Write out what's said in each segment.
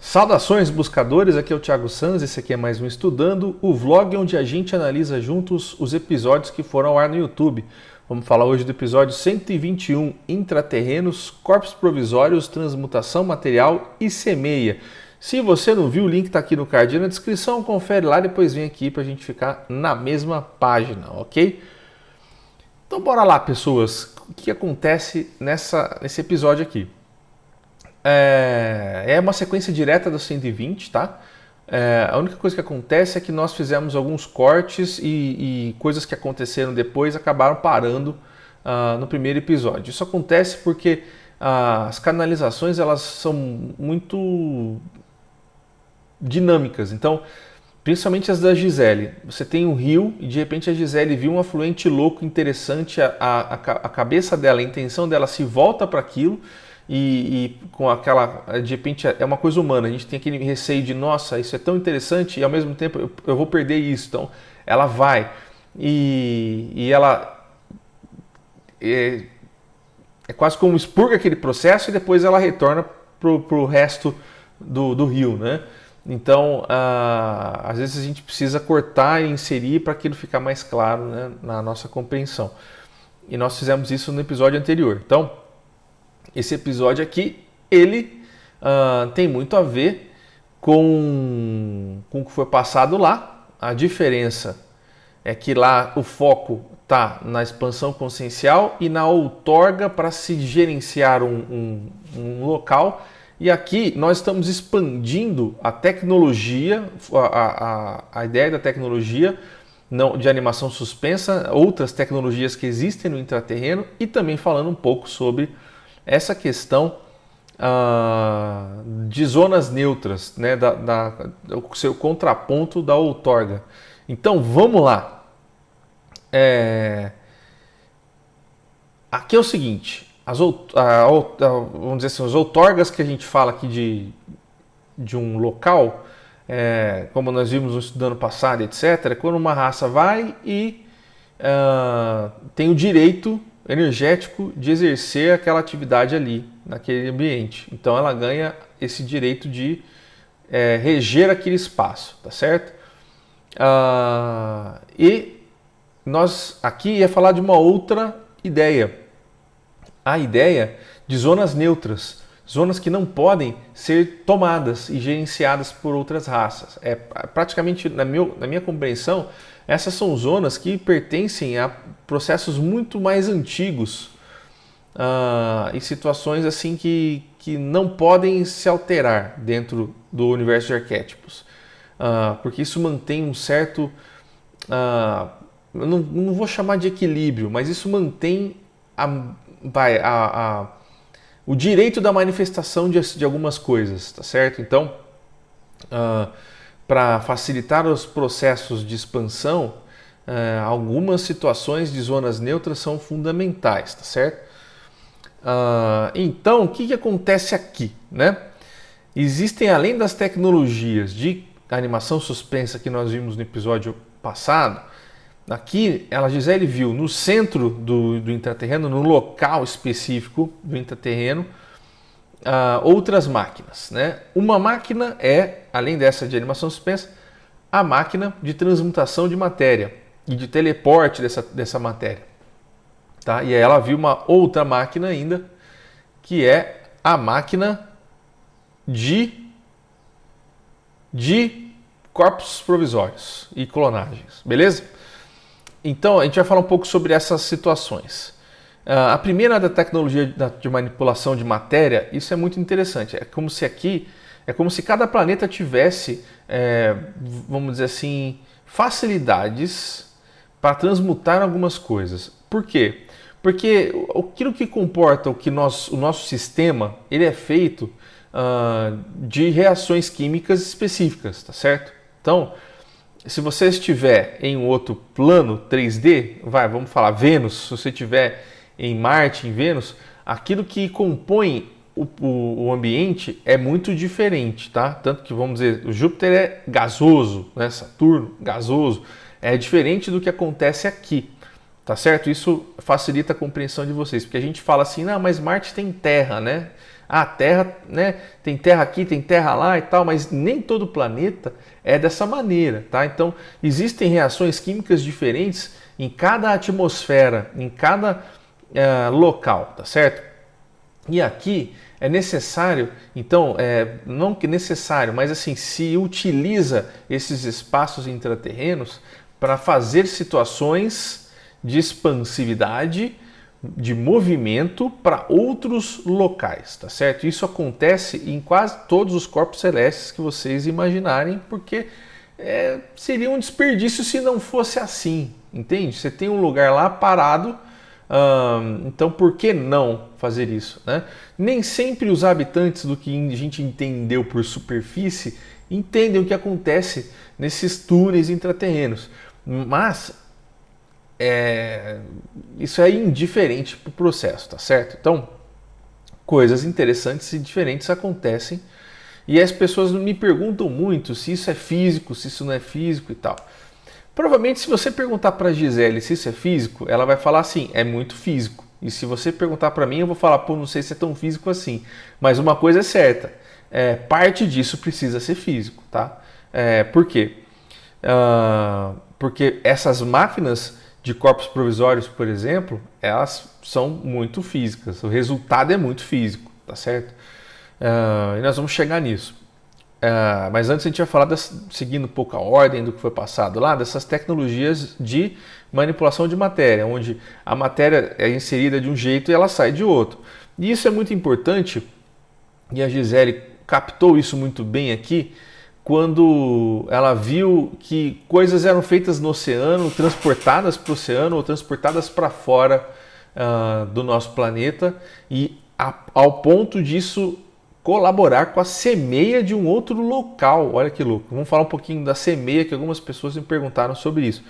Saudações buscadores, aqui é o Thiago Sanz, esse aqui é mais um Estudando, o vlog onde a gente analisa juntos os episódios que foram ao ar no YouTube. Vamos falar hoje do episódio 121, Intraterrenos, Corpos Provisórios, Transmutação Material e Semeia. Se você não viu, o link está aqui no card na descrição, confere lá, depois vem aqui para a gente ficar na mesma página, ok? Então bora lá, pessoas, o que acontece nesse episódio aqui? É uma sequência direta do 120, tá? A única coisa que acontece é que nós fizemos alguns cortes e coisas que aconteceram depois acabaram parando no primeiro episódio. Isso acontece porque as canalizações elas são muito dinâmicas. Então, principalmente as da Gisele. Você tem um rio e de repente a Gisele viu um afluente louco, interessante, a cabeça dela, a intenção dela se volta para aquilo. E com aquela, de repente é uma coisa humana, a gente tem aquele receio de, nossa, isso é tão interessante e ao mesmo tempo eu vou perder isso, então ela vai e ela é quase como expurga aquele processo e depois ela retorna pro resto do rio, né? Então, às vezes a gente precisa cortar e inserir para aquilo ficar mais claro, né, na nossa compreensão. E nós fizemos isso no episódio anterior. Então, esse episódio aqui, ele tem muito a ver com o que foi passado lá. A diferença é que lá o foco está na expansão consciencial e na outorga para se gerenciar um local. E aqui nós estamos expandindo a tecnologia, a ideia da tecnologia de animação suspensa, outras tecnologias que existem no intraterreno e também falando um pouco sobre essa questão de zonas neutras, né, o seu contraponto da outorga. Então vamos lá. Aqui é o seguinte, vamos dizer assim, as outorgas que a gente fala aqui de um local, como nós vimos no estudo ano passado, etc., quando uma raça vai e tem o direito energético de exercer aquela atividade ali, naquele ambiente. Então ela ganha esse direito de reger aquele espaço, tá certo? E nós aqui ia falar de uma outra ideia. A ideia de zonas neutras, zonas que não podem ser tomadas e gerenciadas por outras raças. Praticamente, na minha compreensão, essas são zonas que pertencem a processos muito mais antigos e situações assim que não podem se alterar dentro do universo de arquétipos. Porque isso mantém um certo... não vou chamar de equilíbrio, mas isso mantém o direito da manifestação de algumas coisas, tá certo? Então, para facilitar os processos de expansão, algumas situações de zonas neutras são fundamentais, tá certo? Então, o que acontece aqui, né? Existem, além das tecnologias de animação suspensa que nós vimos no episódio passado, aqui a Gisele viu no centro do intraterreno, no local específico do intraterreno, outras máquinas, né? Uma máquina além dessa de animação suspensa, a máquina de transmutação de matéria e de teleporte dessa matéria, tá? E aí ela viu uma outra máquina ainda, que é a máquina de corpos provisórios e clonagens, beleza? Então a gente vai falar um pouco sobre essas situações. A primeira da tecnologia de manipulação de matéria, isso é muito interessante. É como se cada planeta tivesse, vamos dizer assim, facilidades para transmutar algumas coisas. Por quê? Porque aquilo que comporta o nosso sistema, ele é feito de reações químicas específicas, tá certo? Então, se você estiver em um outro plano 3D, vamos falar Vênus, se você estiver em Marte, em Vênus, aquilo que compõe o ambiente é muito diferente, tá? Tanto que, vamos dizer, o Júpiter é gasoso, né? Saturno, gasoso, é diferente do que acontece aqui, tá certo? Isso facilita a compreensão de vocês, porque a gente fala assim, não, mas Marte tem terra, né? a Terra, né, tem terra aqui, tem terra lá e tal, mas nem todo planeta é dessa maneira, tá? Então, existem reações químicas diferentes em cada atmosfera, em cada local, tá certo? E aqui é necessário, então, não que necessário, mas assim, se utiliza esses espaços intraterrenos para fazer situações de expansividade, de movimento para outros locais, tá certo? Isso acontece em quase todos os corpos celestes que vocês imaginarem, porque seria um desperdício se não fosse assim, entende? Você tem um lugar lá parado, então por que não fazer isso, né? Nem sempre os habitantes do que a gente entendeu por superfície entendem o que acontece nesses túneis intraterrenos, mas isso é indiferente para o processo, tá certo? Então, coisas interessantes e diferentes acontecem e as pessoas me perguntam muito se isso é físico, se isso não é físico e tal. Provavelmente, se você perguntar para a Gisele se isso é físico, ela vai falar assim, é muito físico. E se você perguntar para mim, eu vou falar, pô, não sei se é tão físico assim. Mas uma coisa é certa, parte disso precisa ser físico, tá? Por quê? Porque essas máquinas de corpos provisórios, por exemplo, elas são muito físicas. O resultado é muito físico, tá certo? E nós vamos chegar nisso. Mas antes a gente vai falar, seguindo um pouco a ordem do que foi passado lá, dessas tecnologias de manipulação de matéria, onde a matéria é inserida de um jeito e ela sai de outro. E isso é muito importante, e a Gisele captou isso muito bem aqui, quando ela viu que coisas eram feitas no oceano, transportadas para o oceano ou transportadas para fora do nosso planeta, e ao ponto disso colaborar com a semeia de um outro local. Olha que louco. Vamos falar um pouquinho da semeia, que algumas pessoas me perguntaram sobre isso.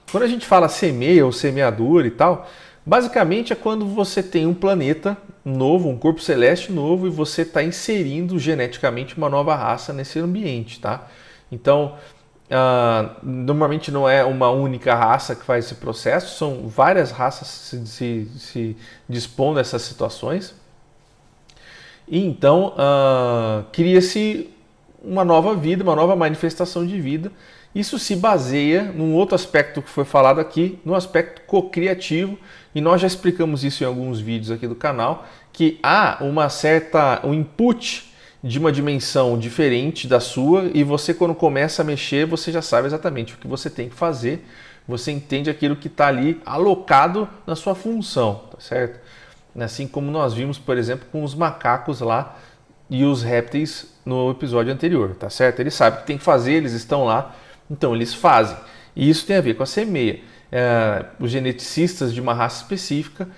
Quando a gente fala semeia ou semeadura e tal, basicamente é quando você tem um planeta novo, um corpo celeste novo, e você está inserindo geneticamente uma nova raça nesse ambiente, tá? Então, normalmente não é uma única raça que faz esse processo, são várias raças se dispondo dessas situações. E então cria-se uma nova vida, uma nova manifestação de vida. Isso se baseia num outro aspecto que foi falado aqui, no aspecto cocriativo, e nós já explicamos isso em alguns vídeos aqui do canal, que há um input de uma dimensão diferente da sua, e você, quando começa a mexer, você já sabe exatamente o que você tem que fazer, você entende aquilo que está ali alocado na sua função, tá certo? Assim como nós vimos, por exemplo, com os macacos lá e os répteis no episódio anterior, tá certo? Eles sabem o que tem que fazer, eles estão lá, então eles fazem. E isso tem a ver com a semeia. Os geneticistas de uma raça específica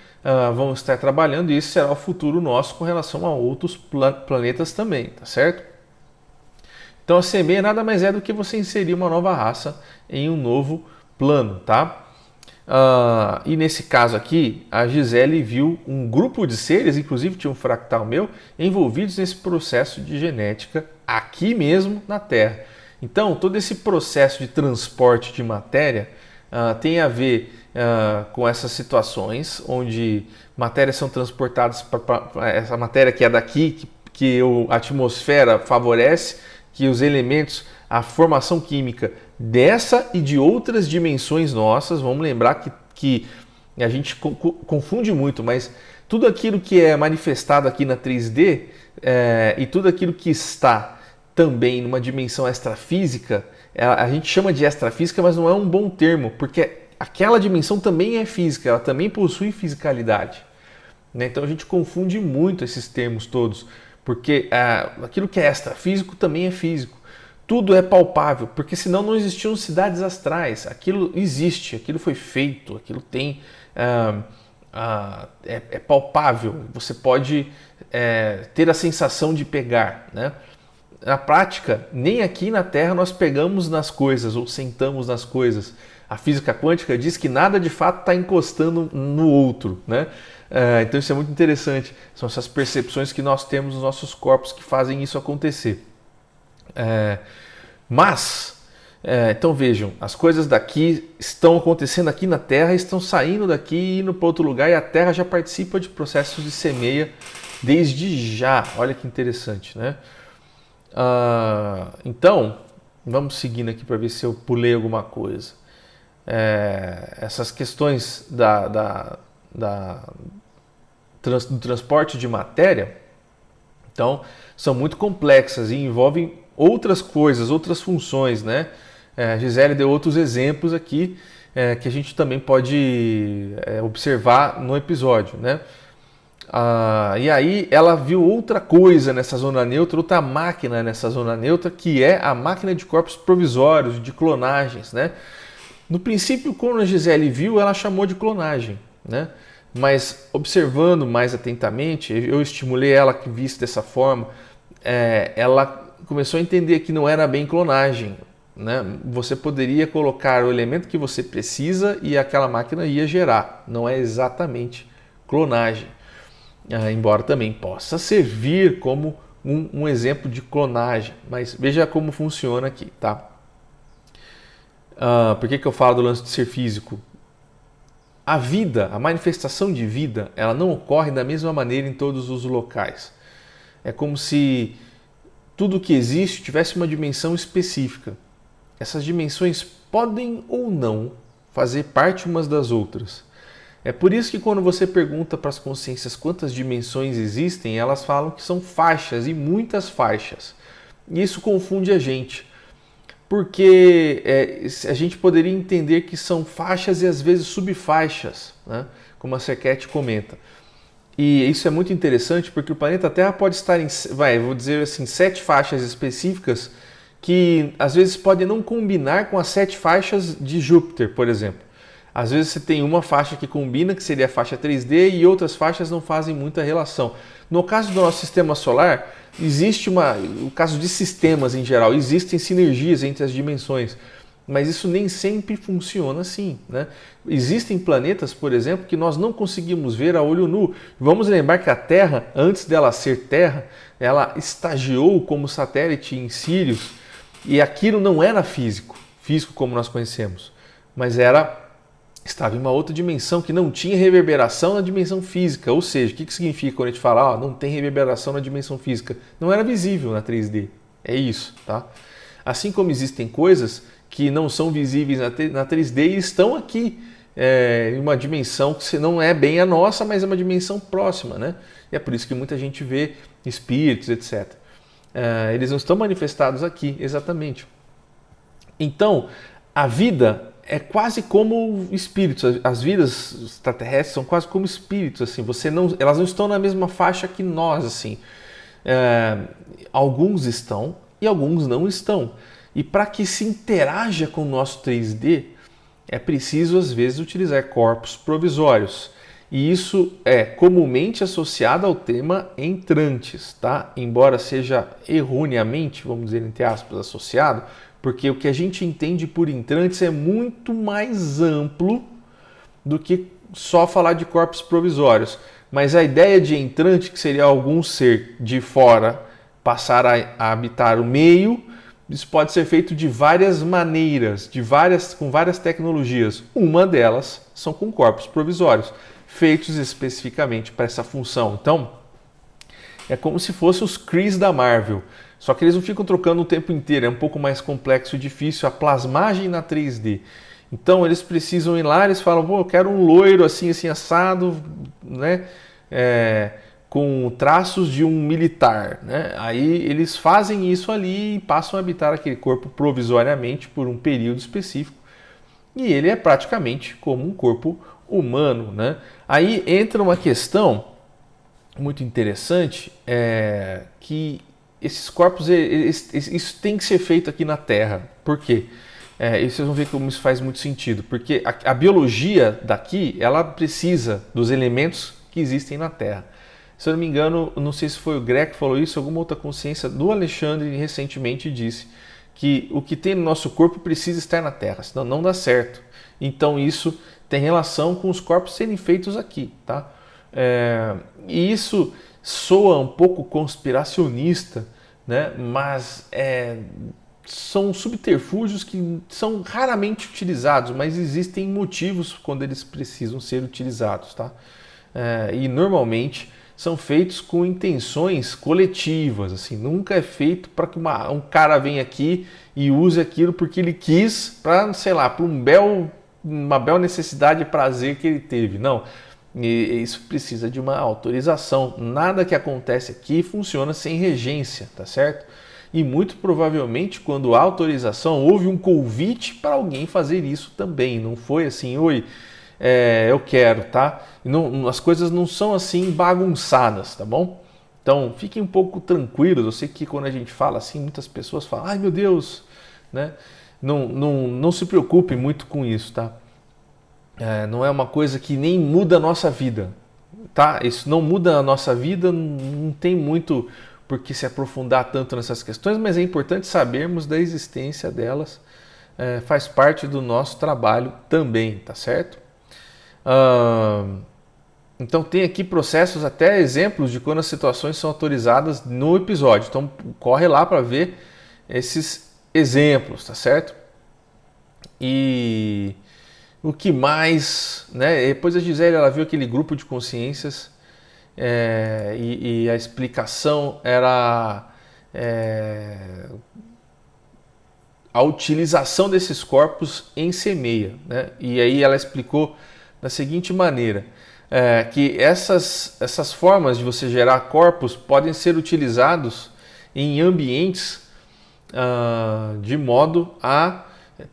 vão estar trabalhando, e esse será o futuro nosso com relação a outros planetas também, tá certo? Então a semeia nada mais é do que você inserir uma nova raça em um novo plano, tá? E nesse caso aqui, a Gisele viu um grupo de seres, inclusive tinha um fractal meu, envolvidos nesse processo de genética aqui mesmo na Terra. Então, todo esse processo de transporte de matéria tem a ver com essas situações onde matérias são transportadas para essa matéria que é daqui, que a atmosfera favorece, que os elementos, a formação química dessa e de outras dimensões nossas. Vamos lembrar que a gente confunde muito, mas tudo aquilo que é manifestado aqui na 3D e tudo aquilo que está também numa dimensão extrafísica, a gente chama de extrafísica, mas não é um bom termo, porque aquela dimensão também é física, ela também possui fisicalidade, né? Então a gente confunde muito esses termos todos, porque aquilo que é extrafísico também é físico. Tudo é palpável, porque senão não existiam cidades astrais. Aquilo existe, aquilo foi feito, aquilo tem é palpável. Você pode ter a sensação de pegar, né? Na prática, nem aqui na Terra nós pegamos nas coisas ou sentamos nas coisas. A física quântica diz que nada de fato está encostando no outro, né? Então isso é muito interessante. São essas percepções que nós temos nos nossos corpos que fazem isso acontecer. Então vejam, as coisas daqui estão acontecendo aqui na Terra, estão saindo daqui e indo para outro lugar, e a Terra já participa de processos de semeia desde já. Olha que interessante, né? Então, vamos seguindo aqui para ver se eu pulei alguma coisa. Essas questões do transporte de matéria, então, são muito complexas e envolvem outras coisas, outras funções, né? A Gisele deu outros exemplos aqui que a gente também pode observar no episódio, né? E aí ela viu outra coisa nessa zona neutra, outra máquina nessa zona neutra, que é a máquina de corpos provisórios, de clonagens, né? No princípio, quando a Gisele viu, ela chamou de clonagem, né? Mas observando mais atentamente, eu estimulei ela que visse dessa forma, ela começou a entender que não era bem clonagem, né? Você poderia colocar o elemento que você precisa e aquela máquina ia gerar, não é exatamente clonagem. Embora também possa servir como um exemplo de clonagem, mas veja como funciona aqui, tá? Por que eu falo do lance de ser físico? A vida, a manifestação de vida, ela não ocorre da mesma maneira em todos os locais. É como se tudo que existe tivesse uma dimensão específica. Essas dimensões podem ou não fazer parte umas das outras. É por isso que quando você pergunta para as consciências quantas dimensões existem, elas falam que são faixas e muitas faixas. E isso confunde a gente, porque a gente poderia entender que são faixas e às vezes subfaixas, né? Como a Serquete comenta. E isso é muito interessante porque o planeta Terra pode estar em, vou dizer assim, 7 faixas específicas que às vezes podem não combinar com as 7 faixas de Júpiter, por exemplo. Às vezes você tem uma faixa que combina, que seria a faixa 3D, e outras faixas não fazem muita relação. No caso do nosso sistema solar, existe no caso de sistemas em geral, existem sinergias entre as dimensões, mas isso nem sempre funciona assim, né? Existem planetas, por exemplo, que nós não conseguimos ver a olho nu. Vamos lembrar que a Terra, antes dela ser Terra, ela estagiou como satélite em Sirius, e aquilo não era físico como nós conhecemos, mas estava em uma outra dimensão que não tinha reverberação na dimensão física. Ou seja, o que significa quando a gente fala não tem reverberação na dimensão física? Não era visível na 3D. É isso, tá? Assim como existem coisas que não são visíveis na 3D e estão aqui em uma dimensão que não é bem a nossa, mas é uma dimensão próxima, né? E é por isso que muita gente vê espíritos, etc. Eles não estão manifestados aqui, exatamente. Então, a vida é quase como espíritos. As vidas extraterrestres são quase como espíritos, assim. Elas não estão na mesma faixa que nós, assim. Alguns estão e alguns não estão. E para que se interaja com o nosso 3D, é preciso às vezes utilizar corpos provisórios. E isso é comumente associado ao tema entrantes, tá? Embora seja erroneamente, vamos dizer entre aspas, associado, porque o que a gente entende por entrantes é muito mais amplo do que só falar de corpos provisórios. Mas a ideia de entrante, que seria algum ser de fora passar a habitar o meio, isso pode ser feito de várias maneiras, com várias tecnologias. Uma delas são com corpos provisórios, feitos especificamente para essa função. Então, é como se fossem os Krees da Marvel. Só que eles não ficam trocando o tempo inteiro, é um pouco mais complexo e difícil a plasmagem na 3D. Então eles precisam ir lá, eles falam, eu quero um loiro assim, assim, assado, né? Com traços de um militar, né? Aí eles fazem isso ali e passam a habitar aquele corpo provisoriamente por um período específico. E ele é praticamente como um corpo humano, né? Aí entra uma questão muito interessante, que esses corpos, isso tem que ser feito aqui na Terra. Por quê? E vocês vão ver como isso faz muito sentido. Porque a biologia daqui, ela precisa dos elementos que existem na Terra. Se eu não me engano, não sei se foi o Greg que falou isso, alguma outra consciência do Alexandre recentemente disse que o que tem no nosso corpo precisa estar na Terra, senão não dá certo. Então isso tem relação com os corpos serem feitos aqui, tá? E isso soa um pouco conspiracionista, né? Mas são subterfúgios que são raramente utilizados, mas existem motivos quando eles precisam ser utilizados, tá? E normalmente são feitos com intenções coletivas, assim, nunca é feito para que um cara venha aqui e use aquilo porque ele quis, para, sei lá, para uma bela necessidade e prazer que ele teve. Não, e isso precisa de uma autorização. Nada que acontece aqui funciona sem regência, tá certo? E muito provavelmente, quando há autorização, houve um convite para alguém fazer isso também. Não foi assim, oi, eu quero, tá? Não, as coisas não são assim bagunçadas, tá bom? Então, fiquem um pouco tranquilos. Eu sei que quando a gente fala assim, muitas pessoas falam, ai meu Deus, né? Não se preocupem muito com isso, tá? Não é uma coisa que nem muda a nossa vida, tá? Isso não muda a nossa vida, não tem muito por que se aprofundar tanto nessas questões, mas é importante sabermos da existência delas, faz parte do nosso trabalho também, tá certo? Então tem aqui processos, até exemplos de quando as situações são autorizadas no episódio, então corre lá para ver esses exemplos, tá certo? E o que mais, né? Depois a Gisele, ela viu aquele grupo de consciências e a explicação era a utilização desses corpos em semeia, né? E aí ela explicou da seguinte maneira, que essas formas de você gerar corpos podem ser utilizados em ambientes de modo a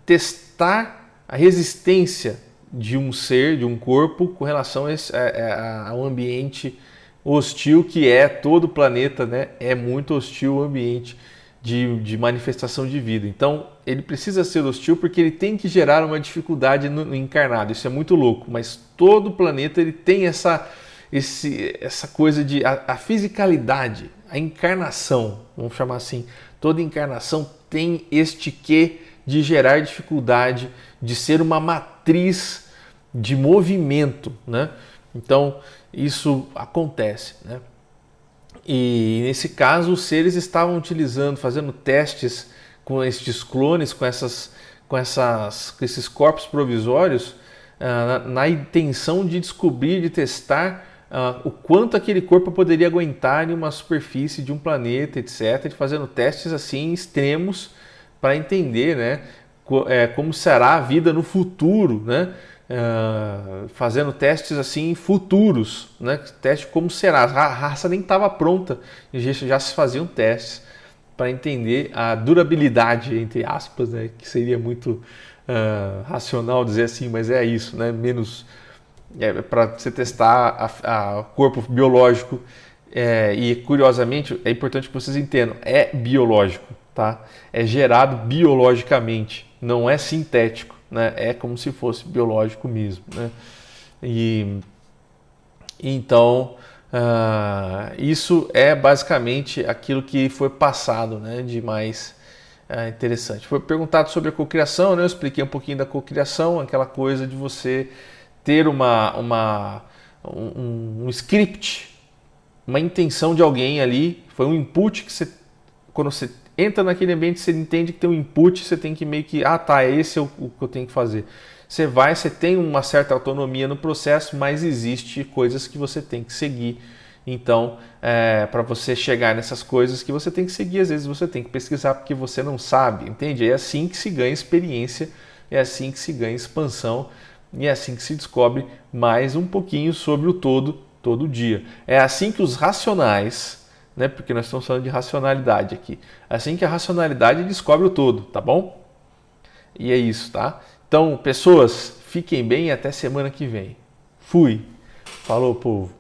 testar a resistência de um ser, de um corpo, com relação a um ambiente hostil que é todo o planeta, né? É muito hostil o ambiente de manifestação de vida. Então, ele precisa ser hostil porque ele tem que gerar uma dificuldade no encarnado. Isso é muito louco, mas todo o planeta ele tem essa coisa de a fisicalidade, a encarnação, vamos chamar assim. Toda encarnação tem este quê de gerar dificuldade, de ser uma matriz de movimento, né? Então, isso acontece, né? E nesse caso, os seres estavam fazendo testes com estes clones, com esses corpos provisórios, na intenção de descobrir, de testar o quanto aquele corpo poderia aguentar em uma superfície de um planeta, etc. E fazendo testes assim extremos para entender, né, como será a vida no futuro, né? Fazendo testes assim futuros, né? Teste como será. A raça nem estava pronta e já se faziam testes para entender a durabilidade, entre aspas, né? Que seria muito racional dizer assim, mas é isso, né? Menos para você testar o corpo biológico e curiosamente é importante que vocês entendam, é biológico, tá? É gerado biologicamente, não é sintético. Né? É como se fosse biológico mesmo, né? E então isso é basicamente aquilo que foi passado, né, de mais interessante. Foi perguntado sobre a cocriação, né? Eu expliquei um pouquinho da cocriação, aquela coisa de você ter um script, uma intenção de alguém ali, foi um input que você, quando você entra naquele ambiente, você entende que tem um input, você tem que meio que, esse é o que eu tenho que fazer. Você tem uma certa autonomia no processo, mas existe coisas que você tem que seguir. Então, para você chegar nessas coisas que você tem que seguir, às vezes você tem que pesquisar porque você não sabe, entende? É assim que se ganha experiência, é assim que se ganha expansão e é assim que se descobre mais um pouquinho sobre o todo dia. É assim que os racionais, né, porque nós estamos falando de racionalidade aqui. Assim que a racionalidade descobre o todo, tá bom? E é isso, tá? Então, pessoas, fiquem bem e até semana que vem. Fui. Falou, povo.